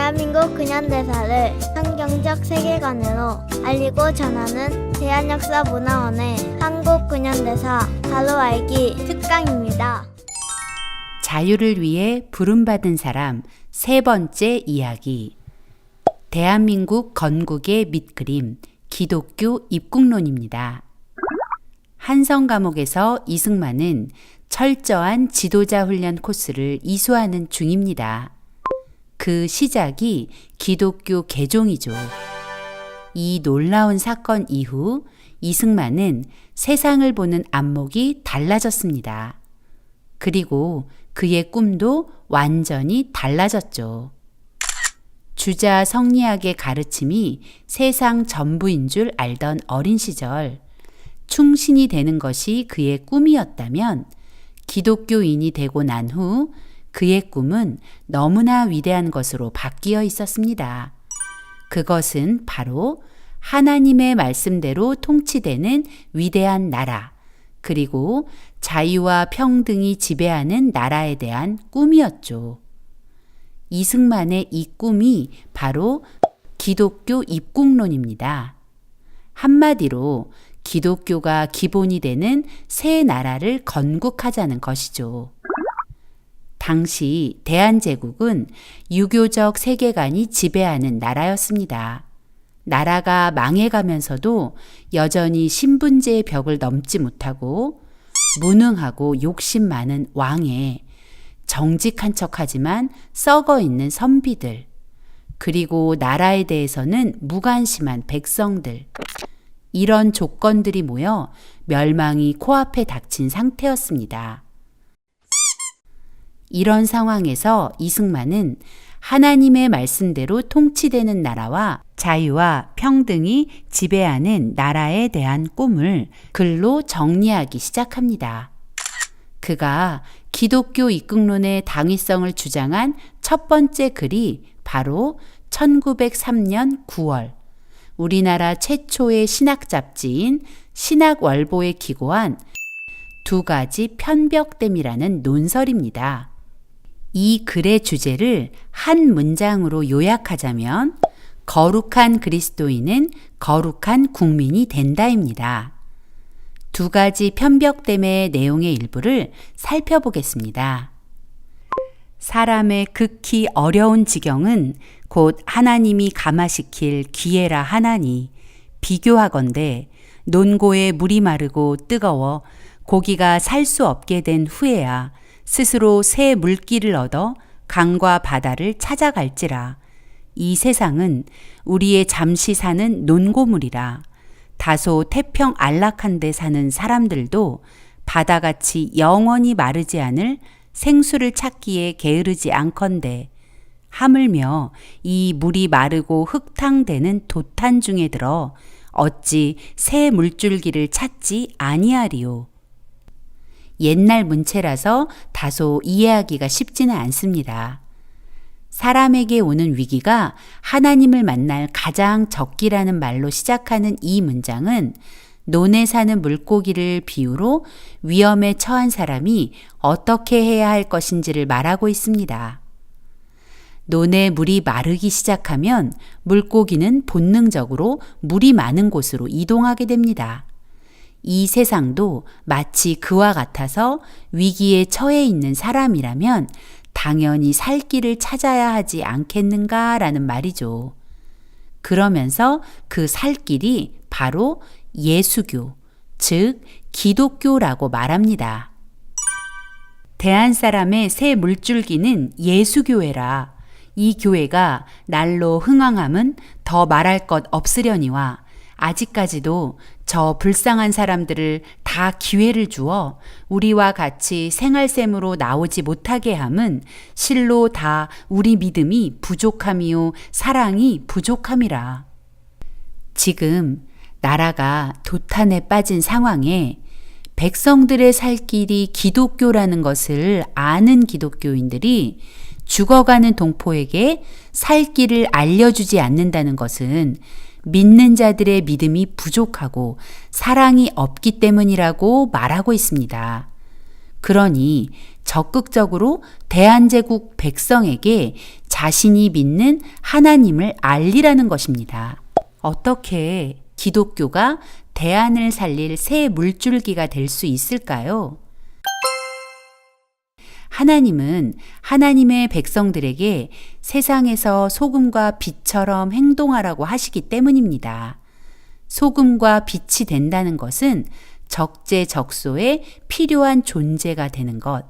대한민국 근현대사를 성경적 세계관으로 알리고 전하는 대한역사문화원의 한국 근현대사 바로 알기 특강입니다. 자유를 위해 부름받은 사람 세 번째 이야기. 대한민국 건국의 밑그림 기독교 입국론입니다. 한성 감옥에서 이승만은 철저한 지도자 훈련 코스를 이수하는 중입니다. 그 시작이 기독교 개종이죠. 이 놀라운 사건 이후 이승만은 세상을 보는 안목이 달라졌습니다. 그리고 그의 꿈도 완전히 달라졌죠. 주자 성리학의 가르침이 세상 전부인 줄 알던 어린 시절, 충신이 되는 것이 그의 꿈이었다면 기독교인이 되고 난 후 그의 꿈은 너무나 위대한 것으로 바뀌어 있었습니다. 그것은 바로 하나님의 말씀대로 통치되는 위대한 나라, 그리고 자유와 평등이 지배하는 나라에 대한 꿈이었죠. 이승만의 이 꿈이 바로 기독교 입국론입니다. 한마디로 기독교가 기본이 되는 새 나라를 건국하자는 것이죠. 당시 대한제국은 유교적 세계관이 지배하는 나라였습니다. 나라가 망해가면서도 여전히 신분제의 벽을 넘지 못하고 무능하고 욕심 많은 왕에 정직한 척하지만 썩어 있는 선비들, 그리고 나라에 대해서는 무관심한 백성들, 이런 조건들이 모여 멸망이 코앞에 닥친 상태였습니다. 이런 상황에서 이승만은 하나님의 말씀대로 통치되는 나라와 자유와 평등이 지배하는 나라에 대한 꿈을 글로 정리하기 시작합니다. 그가 기독교 입국론의 당위성을 주장한 첫 번째 글이 바로 1903년 9월 우리나라 최초의 신학 잡지인 신학월보에 기고한 두 가지 편벽됨이라는 논설입니다. 이 글의 주제를 한 문장으로 요약하자면 거룩한 그리스도인은 거룩한 국민이 된다입니다. 두 가지 편벽됨의 내용의 일부를 살펴보겠습니다. 사람의 극히 어려운 지경은 곧 하나님이 감화시킬 기회라 하나니, 비교하건대 논고에 물이 마르고 뜨거워 고기가 살 수 없게 된 후에야 스스로 새 물길을 얻어 강과 바다를 찾아갈지라. 이 세상은 우리의 잠시 사는 논고물이라. 다소 태평 안락한 데 사는 사람들도 바다같이 영원히 마르지 않을 생수를 찾기에 게으르지 않건대, 하물며 이 물이 마르고 흙탕되는 도탄 중에 들어 어찌 새 물줄기를 찾지 아니하리요. 옛날 문체라서 다소 이해하기가 쉽지는 않습니다. 사람에게 오는 위기가 하나님을 만날 가장 적기라는 말로 시작하는 이 문장은 논에 사는 물고기를 비유로 위험에 처한 사람이 어떻게 해야 할 것인지를 말하고 있습니다. 논에 물이 마르기 시작하면 물고기는 본능적으로 물이 많은 곳으로 이동하게 됩니다. 이 세상도 마치 그와 같아서 위기에 처해 있는 사람이라면 당연히 살 길을 찾아야 하지 않겠는가라는 말이죠. 그러면서 그 살 길이 바로 예수교, 즉 기독교라고 말합니다. 대한 사람의 새 물줄기는 예수교회라. 이 교회가 날로 흥왕함은 더 말할 것 없으려니와 아직까지도 저 불쌍한 사람들을 다 기회를 주어 우리와 같이 생활샘으로 나오지 못하게 함은 실로 다 우리 믿음이 부족함이요 사랑이 부족함이라. 지금 나라가 도탄에 빠진 상황에 백성들의 살 길이 기독교라는 것을 아는 기독교인들이 죽어가는 동포에게 살 길을 알려주지 않는다는 것은 믿는 자들의 믿음이 부족하고 사랑이 없기 때문이라고 말하고 있습니다. 그러니 적극적으로 대한제국 백성에게 자신이 믿는 하나님을 알리라는 것입니다. 어떻게 기독교가 대안을 살릴 새 물줄기가 될 수 있을까요? 하나님은 하나님의 백성들에게 세상에서 소금과 빛처럼 행동하라고 하시기 때문입니다. 소금과 빛이 된다는 것은 적재적소에 필요한 존재가 되는 것,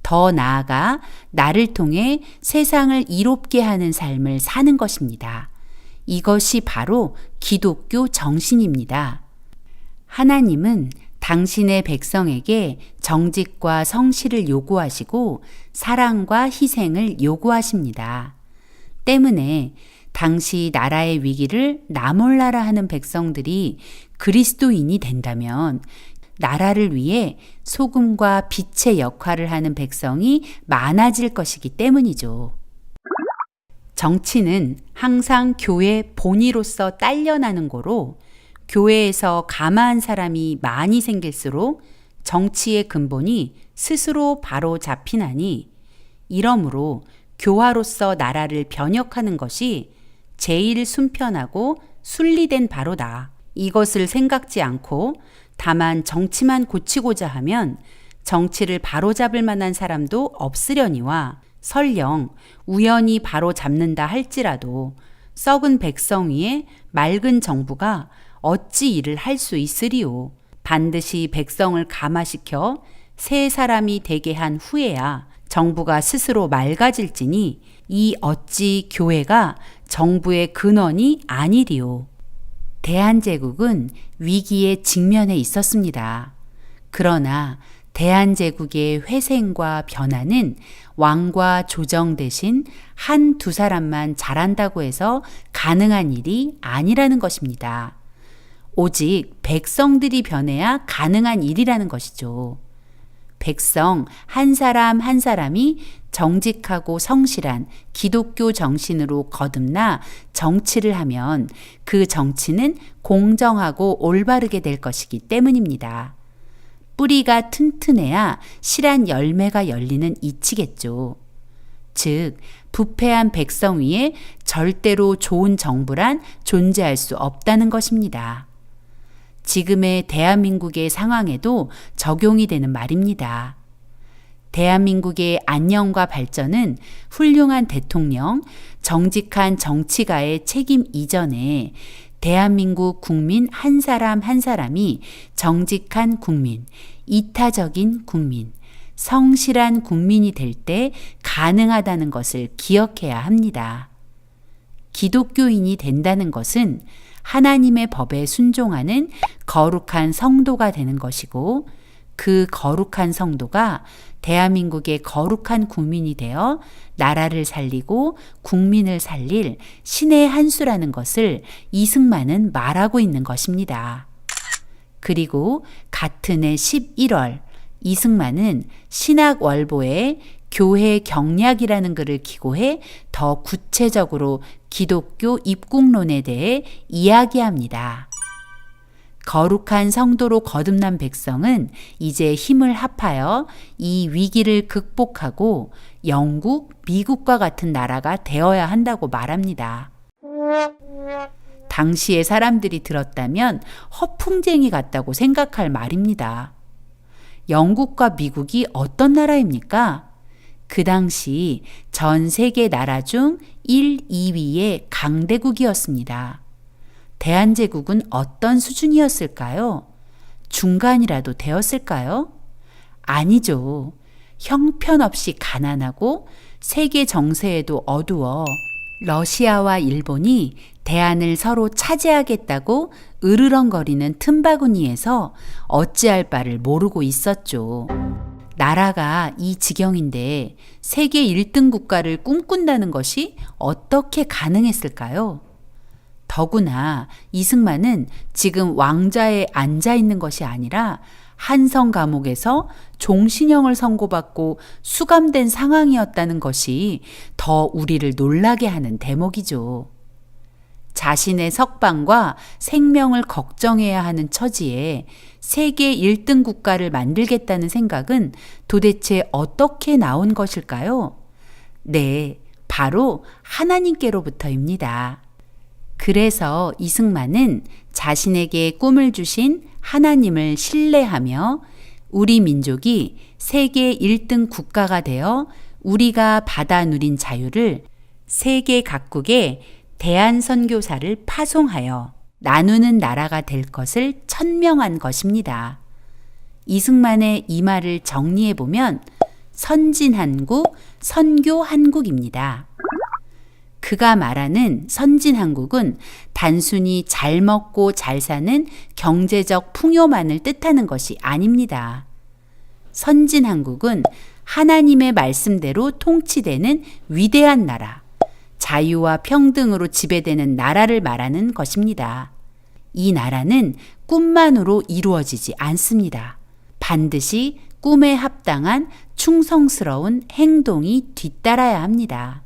더 나아가 나를 통해 세상을 이롭게 하는 삶을 사는 것입니다. 이것이 바로 기독교 정신입니다. 하나님은 당신의 백성에게 정직과 성실을 요구하시고 사랑과 희생을 요구하십니다. 때문에 당시 나라의 위기를 나 몰라라 하는 백성들이 그리스도인이 된다면 나라를 위해 소금과 빛의 역할을 하는 백성이 많아질 것이기 때문이죠. 정치는 항상 교회 본위로서 딸려나는 거로 교회에서 감화한 사람이 많이 생길수록 정치의 근본이 스스로 바로 잡히나니 이러므로 교화로서 나라를 변혁하는 것이 제일 순편하고 순리된 바로다. 이것을 생각지 않고 다만 정치만 고치고자 하면 정치를 바로잡을 만한 사람도 없으려니와 설령 우연히 바로잡는다 할지라도 썩은 백성 위에 맑은 정부가 어찌 일을 할 수 있으리요. 반드시 백성을 감화시켜 새 사람이 되게 한 후에야 정부가 스스로 맑아질지니 이 어찌 교회가 정부의 근원이 아니리요. 대한제국은 위기에 직면해 있었습니다. 그러나 대한제국의 회생과 변화는 왕과 조정 대신 한두 사람만 잘한다고 해서 가능한 일이 아니라는 것입니다. 오직 백성들이 변해야 가능한 일이라는 것이죠. 백성 한 사람 한 사람이 정직하고 성실한 기독교 정신으로 거듭나 정치를 하면 그 정치는 공정하고 올바르게 될 것이기 때문입니다. 뿌리가 튼튼해야 실한 열매가 열리는 이치겠죠. 즉, 부패한 백성 위에 절대로 좋은 정부란 존재할 수 없다는 것입니다. 지금의 대한민국의 상황에도 적용이 되는 말입니다. 대한민국의 안녕과 발전은 훌륭한 대통령, 정직한 정치가의 책임 이전에 대한민국 국민 한 사람 한 사람이 정직한 국민, 이타적인 국민, 성실한 국민이 될 때 가능하다는 것을 기억해야 합니다. 기독교인이 된다는 것은 하나님의 법에 순종하는 거룩한 성도가 되는 것이고 그 거룩한 성도가 대한민국의 거룩한 국민이 되어 나라를 살리고 국민을 살릴 신의 한 수라는 것을 이승만은 말하고 있는 것입니다. 그리고 같은 해 11월 이승만은 신학월보에 교회 경략이라는 글을 기고해 더 구체적으로 기독교 입국론에 대해 이야기합니다. 거룩한 성도로 거듭난 백성은 이제 힘을 합하여 이 위기를 극복하고 영국, 미국과 같은 나라가 되어야 한다고 말합니다. 당시의 사람들이 들었다면 허풍쟁이 같다고 생각할 말입니다. 영국과 미국이 어떤 나라입니까? 그 당시 전 세계 나라 중 1, 2위의 강대국이었습니다. 대한제국은 어떤 수준이었을까요? 중간이라도 되었을까요? 아니죠. 형편없이 가난하고 세계 정세에도 어두워 러시아와 일본이 대안을 서로 차지하겠다고 으르렁거리는 틈바구니에서 어찌할 바를 모르고 있었죠. 나라가 이 지경인데 세계 1등 국가를 꿈꾼다는 것이 어떻게 가능했을까요? 더구나 이승만은 지금 왕좌에 앉아 있는 것이 아니라 한성 감옥에서 종신형을 선고받고 수감된 상황이었다는 것이 더 우리를 놀라게 하는 대목이죠. 자신의 석방과 생명을 걱정해야 하는 처지에 세계 1등 국가를 만들겠다는 생각은 도대체 어떻게 나온 것일까요? 네, 바로 하나님께로부터입니다. 그래서 이승만은 자신에게 꿈을 주신 하나님을 신뢰하며 우리 민족이 세계 1등 국가가 되어 우리가 받아 누린 자유를 세계 각국에 대한선교사를 파송하여 나누는 나라가 될 것을 천명한 것입니다. 이승만의 이 말을 정리해 보면 선진한국, 선교한국입니다. 그가 말하는 선진한국은 단순히 잘 먹고 잘 사는 경제적 풍요만을 뜻하는 것이 아닙니다. 선진한국은 하나님의 말씀대로 통치되는 위대한 나라, 자유와 평등으로 지배되는 나라를 말하는 것입니다. 이 나라는 꿈만으로 이루어지지 않습니다. 반드시 꿈에 합당한 충성스러운 행동이 뒤따라야 합니다.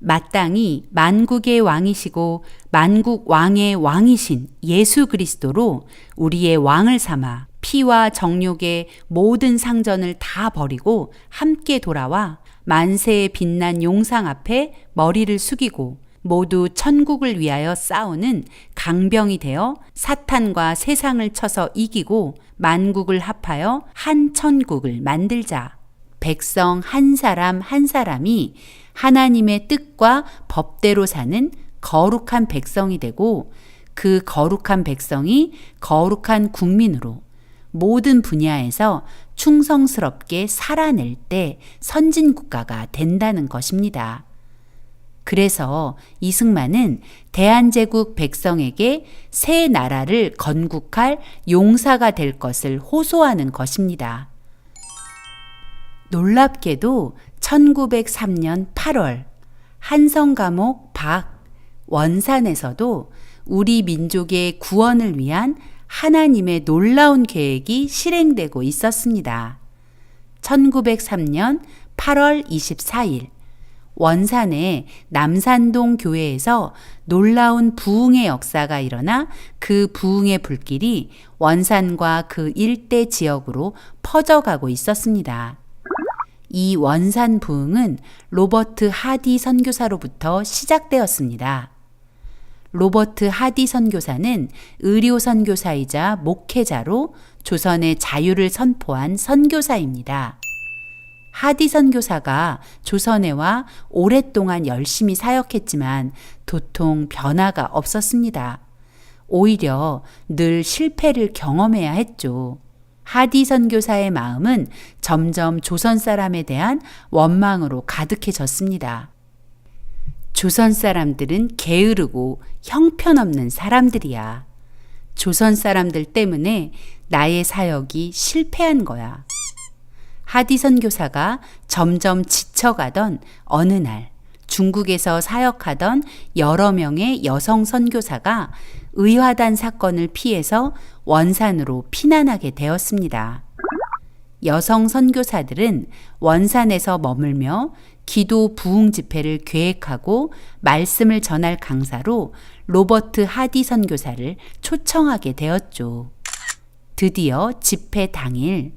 마땅히 만국의 왕이시고 만국 왕의 왕이신 예수 그리스도로 우리의 왕을 삼아 피와 정욕의 모든 상전을 다 버리고 함께 돌아와 만세의 빛난 용상 앞에 머리를 숙이고 모두 천국을 위하여 싸우는 강병이 되어 사탄과 세상을 쳐서 이기고 만국을 합하여 한 천국을 만들자. 백성 한 사람 한 사람이 하나님의 뜻과 법대로 사는 거룩한 백성이 되고 그 거룩한 백성이 거룩한 국민으로 모든 분야에서 충성스럽게 살아낼 때 선진국가가 된다는 것입니다. 그래서 이승만은 대한제국 백성에게 새 나라를 건국할 용사가 될 것을 호소하는 것입니다. 놀랍게도 1903년 8월 한성감옥 밖 원산에서도 우리 민족의 구원을 위한 하나님의 놀라운 계획이 실행되고 있었습니다. 1903년 8월 24일 원산의 남산동 교회에서 놀라운 부흥의 역사가 일어나 그 부흥의 불길이 원산과 그 일대 지역으로 퍼져가고 있었습니다. 이 원산 부흥은 로버트 하디 선교사로부터 시작되었습니다. 로버트 하디 선교사는 의료 선교사이자 목회자로 조선의 자유를 선포한 선교사입니다. 하디 선교사가 조선에 와 오랫동안 열심히 사역했지만 도통 변화가 없었습니다. 오히려 늘 실패를 경험해야 했죠. 하디 선교사의 마음은 점점 조선 사람에 대한 원망으로 가득해졌습니다. 조선 사람들은 게으르고 형편없는 사람들이야. 조선 사람들 때문에 나의 사역이 실패한 거야. 하디 선교사가 점점 지쳐가던 어느 날 중국에서 사역하던 여러 명의 여성 선교사가 의화단 사건을 피해서 원산으로 피난하게 되었습니다. 여성 선교사들은 원산에서 머물며 기도 부흥 집회를 계획하고 말씀을 전할 강사로 로버트 하디 선교사를 초청하게 되었죠. 드디어 집회 당일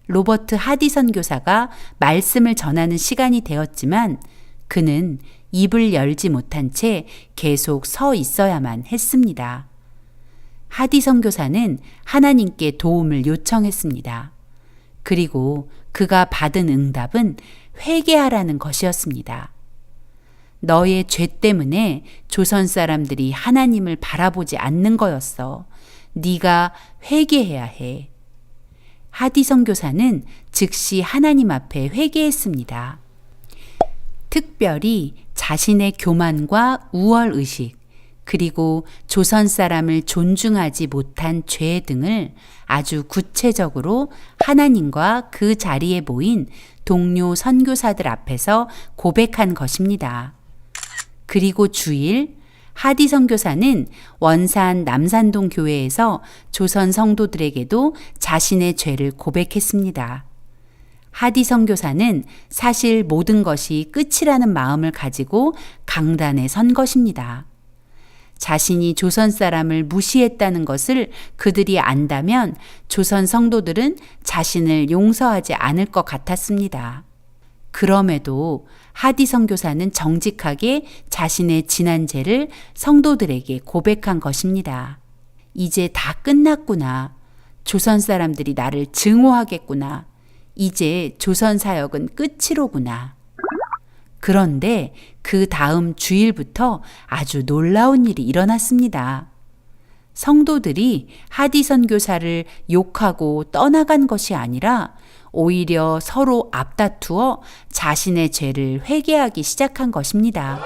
로버트 하디 선교사가 말씀을 전하는 시간이 되었지만 그는 입을 열지 못한 채 계속 서 있어야만 했습니다. 하디 선교사는 하나님께 도움을 요청했습니다. 그리고 그가 받은 응답은 회개하라는 것이었습니다. 너의 죄 때문에 조선 사람들이 하나님을 바라보지 않는 거였어. 네가 회개해야 해. 하디 선교사는 즉시 하나님 앞에 회개했습니다. 특별히 자신의 교만과 우월의식, 그리고 조선 사람을 존중하지 못한 죄 등을 아주 구체적으로 하나님과 그 자리에 모인 동료 선교사들 앞에서 고백한 것입니다. 그리고 주일 하디 선교사는 원산 남산동 교회에서 조선 성도들에게도 자신의 죄를 고백했습니다. 하디 선교사는 사실 모든 것이 끝이라는 마음을 가지고 강단에 선 것입니다. 자신이 조선 사람을 무시했다는 것을 그들이 안다면 조선 성도들은 자신을 용서하지 않을 것 같았습니다. 그럼에도 하디 선교사는 정직하게 자신의 지난 죄를 성도들에게 고백한 것입니다. 이제 다 끝났구나. 조선 사람들이 나를 증오하겠구나. 이제 조선 사역은 끝이로구나. 그런데 그 다음 주일부터 아주 놀라운 일이 일어났습니다. 성도들이 하디 선교사를 욕하고 떠나간 것이 아니라 오히려 서로 앞다투어 자신의 죄를 회개하기 시작한 것입니다.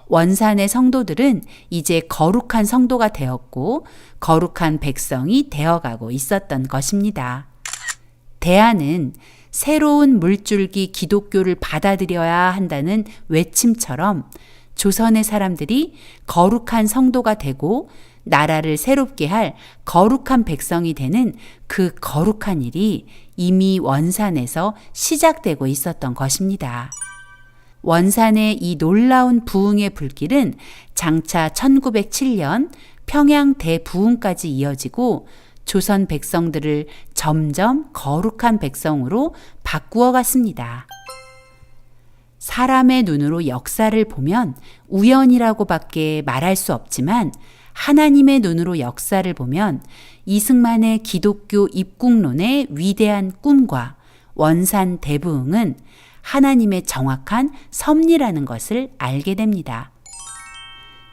원산의 성도들은 이제 거룩한 성도가 되었고 거룩한 백성이 되어가고 있었던 것입니다. 대안은 새로운 물줄기 기독교를 받아들여야 한다는 외침처럼 조선의 사람들이 거룩한 성도가 되고 나라를 새롭게 할 거룩한 백성이 되는 그 거룩한 일이 이미 원산에서 시작되고 있었던 것입니다. 원산의 이 놀라운 부흥의 불길은 장차 1907년 평양 대부흥까지 이어지고 조선 백성들을 점점 거룩한 백성으로 바꾸어 갔습니다. 사람의 눈으로 역사를 보면 우연이라고밖에 말할 수 없지만 하나님의 눈으로 역사를 보면 이승만의 기독교 입국론의 위대한 꿈과 원산 대부흥은 하나님의 정확한 섭리라는 것을 알게 됩니다.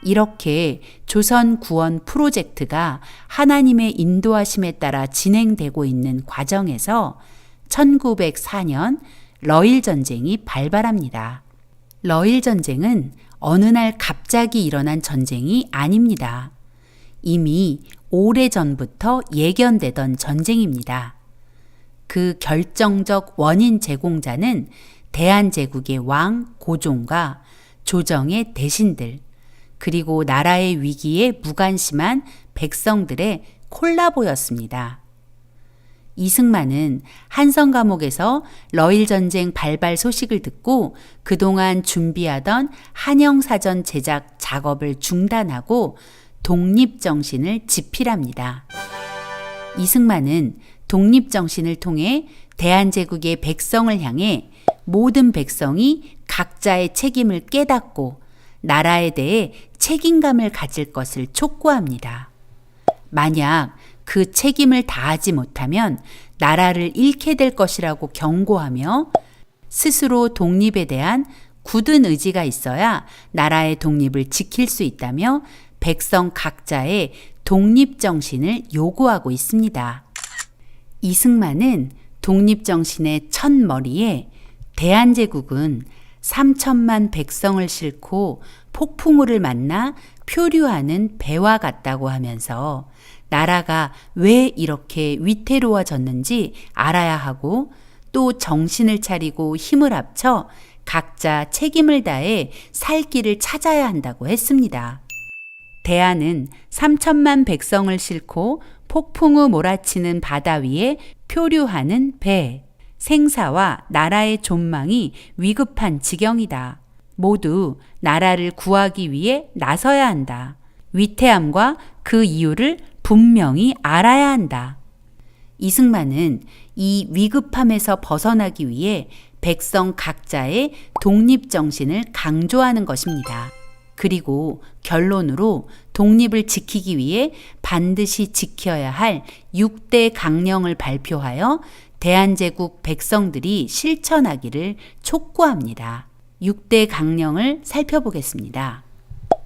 이렇게 조선 구원 프로젝트가 하나님의 인도하심에 따라 진행되고 있는 과정에서 1904년 러일 전쟁이 발발합니다. 러일 전쟁은 어느 날 갑자기 일어난 전쟁이 아닙니다. 이미 오래전부터 예견되던 전쟁입니다. 그 결정적 원인 제공자는 대한제국의 왕 고종과 조정의 대신들, 그리고 나라의 위기에 무관심한 백성들의 콜라보였습니다. 이승만은 한성 감옥에서 러일 전쟁 발발 소식을 듣고 그동안 준비하던 한영사전 제작 작업을 중단하고 독립정신을 집필합니다. 이승만은 독립정신을 통해 대한제국의 백성을 향해 모든 백성이 각자의 책임을 깨닫고 나라에 대해 책임감을 가질 것을 촉구합니다. 만약 그 책임을 다하지 못하면 나라를 잃게 될 것이라고 경고하며 스스로 독립에 대한 굳은 의지가 있어야 나라의 독립을 지킬 수 있다며 백성 각자의 독립정신을 요구하고 있습니다. 이승만은 독립정신의 첫머리에 대한제국은 3천만 백성을 싣고 폭풍우를 만나 표류하는 배와 같다고 하면서 나라가 왜 이렇게 위태로워졌는지 알아야 하고 또 정신을 차리고 힘을 합쳐 각자 책임을 다해 살 길을 찾아야 한다고 했습니다. 대안은 3천만 백성을 싣고 폭풍우 몰아치는 바다 위에 표류하는 배, 생사와 나라의 존망이 위급한 지경이다. 모두 나라를 구하기 위해 나서야 한다. 위태함과 그 이유를 분명히 알아야 한다. 이승만은 이 위급함에서 벗어나기 위해 백성 각자의 독립정신을 강조하는 것입니다. 그리고 결론으로 독립을 지키기 위해 반드시 지켜야 할 6대 강령을 발표하여 대한제국 백성들이 실천하기를 촉구합니다. 6대 강령을 살펴보겠습니다.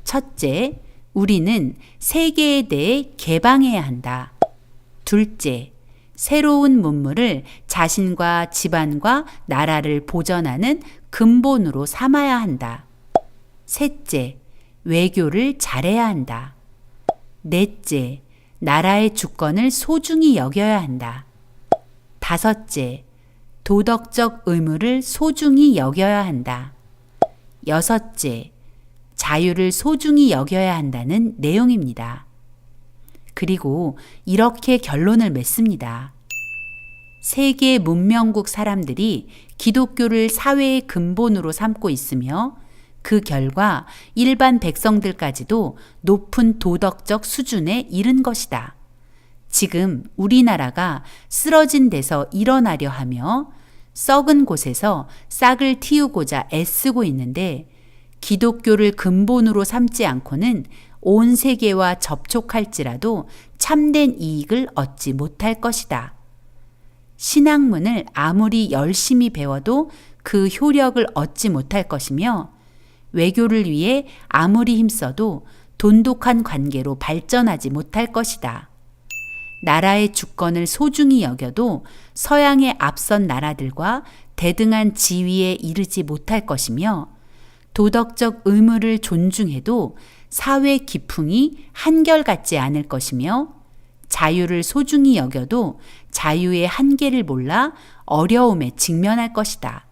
첫째, 우리는 세계에 대해 개방해야 한다. 둘째, 새로운 문물을 자신과 집안과 나라를 보전하는 근본으로 삼아야 한다. 셋째, 외교를 잘해야 한다. 넷째, 나라의 주권을 소중히 여겨야 한다. 다섯째, 도덕적 의무를 소중히 여겨야 한다. 여섯째, 자유를 소중히 여겨야 한다는 내용입니다. 그리고 이렇게 결론을 맺습니다. 세계 문명국 사람들이 기독교를 사회의 근본으로 삼고 있으며 그 결과 일반 백성들까지도 높은 도덕적 수준에 이른 것이다. 지금 우리나라가 쓰러진 데서 일어나려 하며 썩은 곳에서 싹을 틔우고자 애쓰고 있는데 기독교를 근본으로 삼지 않고는 온 세계와 접촉할지라도 참된 이익을 얻지 못할 것이다. 신학문을 아무리 열심히 배워도 그 효력을 얻지 못할 것이며 외교를 위해 아무리 힘써도 돈독한 관계로 발전하지 못할 것이다. 나라의 주권을 소중히 여겨도 서양의 앞선 나라들과 대등한 지위에 이르지 못할 것이며 도덕적 의무를 존중해도 사회 기풍이 한결같지 않을 것이며 자유를 소중히 여겨도 자유의 한계를 몰라 어려움에 직면할 것이다.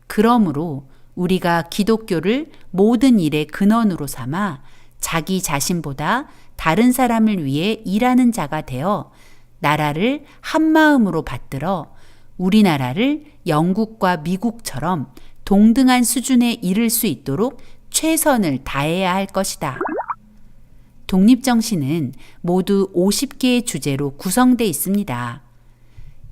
그러므로 우리가 기독교를 모든 일의 근원으로 삼아 자기 자신보다 다른 사람을 위해 일하는 자가 되어 나라를 한마음으로 받들어 우리나라를 영국과 미국처럼 동등한 수준에 이를 수 있도록 최선을 다해야 할 것이다. 독립정신은 모두 50개의 주제로 구성되어 있습니다.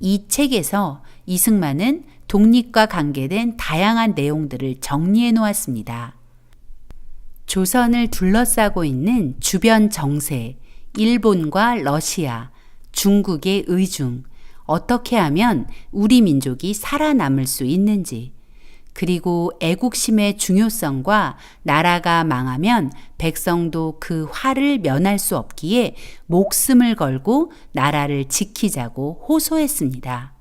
이 책에서 이승만은 독립과 관계된 다양한 내용들을 정리해 놓았습니다. 조선을 둘러싸고 있는 주변 정세, 일본과 러시아, 중국의 의중, 어떻게 하면 우리 민족이 살아남을 수 있는지, 그리고 애국심의 중요성과 나라가 망하면 백성도 그 화를 면할 수 없기에 목숨을 걸고 나라를 지키자고 호소했습니다.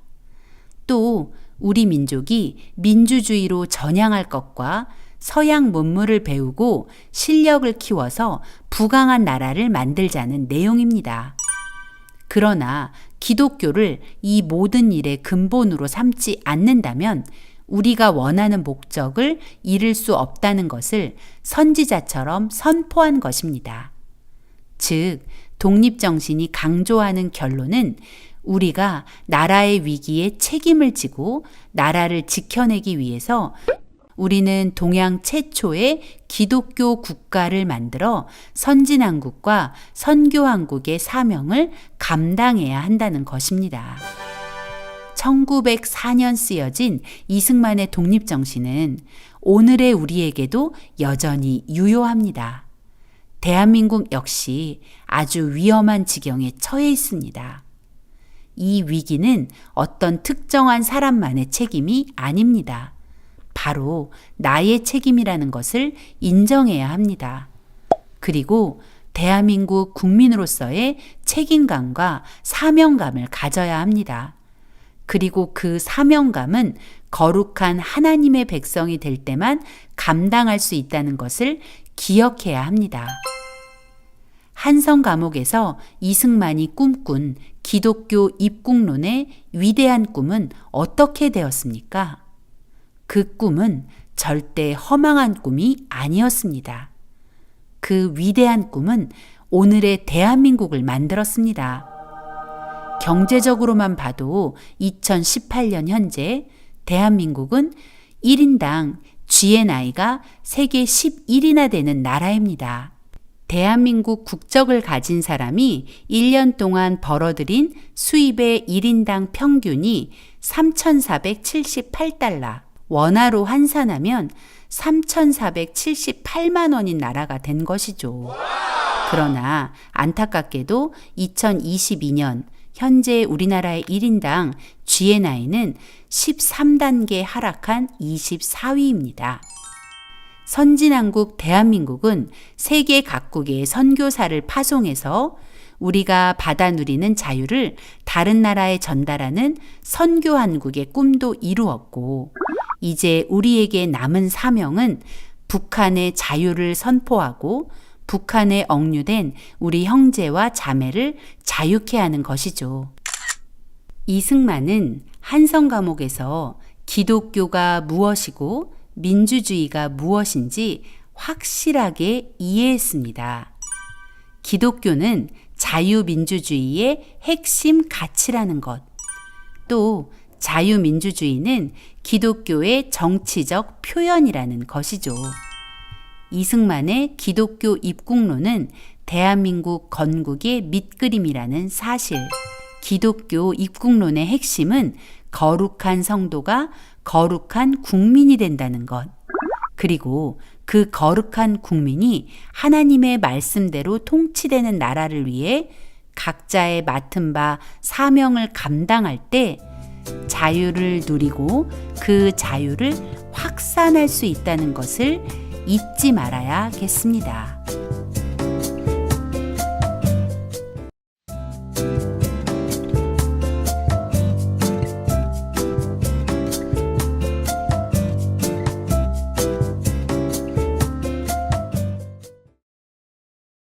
또 우리 민족이 민주주의로 전향할 것과 서양 문물을 배우고 실력을 키워서 부강한 나라를 만들자는 내용입니다. 그러나 기독교를 이 모든 일의 근본으로 삼지 않는다면 우리가 원하는 목적을 이룰 수 없다는 것을 선지자처럼 선포한 것입니다. 즉, 독립정신이 강조하는 결론은 우리가 나라의 위기에 책임을 지고 나라를 지켜내기 위해서 우리는 동양 최초의 기독교 국가를 만들어 선진왕국과 선교왕국의 사명을 감당해야 한다는 것입니다. 1904년 쓰여진 이승만의 독립정신은 오늘의 우리에게도 여전히 유효합니다. 대한민국 역시 아주 위험한 지경에 처해 있습니다. 이 위기는 어떤 특정한 사람만의 책임이 아닙니다. 바로 나의 책임이라는 것을 인정해야 합니다. 그리고 대한민국 국민으로서의 책임감과 사명감을 가져야 합니다. 그리고 그 사명감은 거룩한 하나님의 백성이 될 때만 감당할 수 있다는 것을 기억해야 합니다. 한성 감옥에서 이승만이 꿈꾼 기독교 입국론의 위대한 꿈은 어떻게 되었습니까? 그 꿈은 절대 허망한 꿈이 아니었습니다. 그 위대한 꿈은 오늘의 대한민국을 만들었습니다. 경제적으로만 봐도 2018년 현재 대한민국은 1인당 GNI가 세계 11위나 되는 나라입니다. 대한민국 국적을 가진 사람이 1년 동안 벌어들인 수입의 1인당 평균이 3,478달러, 원화로 환산하면 3,478만 원인 나라가 된 것이죠. 그러나 안타깝게도 2022년 현재 우리나라의 1인당 GNI는 13단계 하락한 24위입니다. 선진왕국 대한민국은 세계 각국의 선교사를 파송해서 우리가 받아 누리는 자유를 다른 나라에 전달하는 선교한국의 꿈도 이루었고, 이제 우리에게 남은 사명은 북한의 자유를 선포하고 북한에 억류된 우리 형제와 자매를 자유케 하는 것이죠. 이승만은 한성 감옥에서 기독교가 무엇이고 민주주의가 무엇인지 확실하게 이해했습니다. 기독교는 자유민주주의의 핵심 가치라는 것, 또 자유민주주의는 기독교의 정치적 표현이라는 것이죠. 이승만의 기독교 입국론은 대한민국 건국의 밑그림이라는 사실, 기독교 입국론의 핵심은 거룩한 성도가 거룩한 국민이 된다는 것. 그리고 그 거룩한 국민이 하나님의 말씀대로 통치되는 나라를 위해 각자의 맡은 바 사명을 감당할 때 자유를 누리고 그 자유를 확산할 수 있다는 것을 잊지 말아야겠습니다.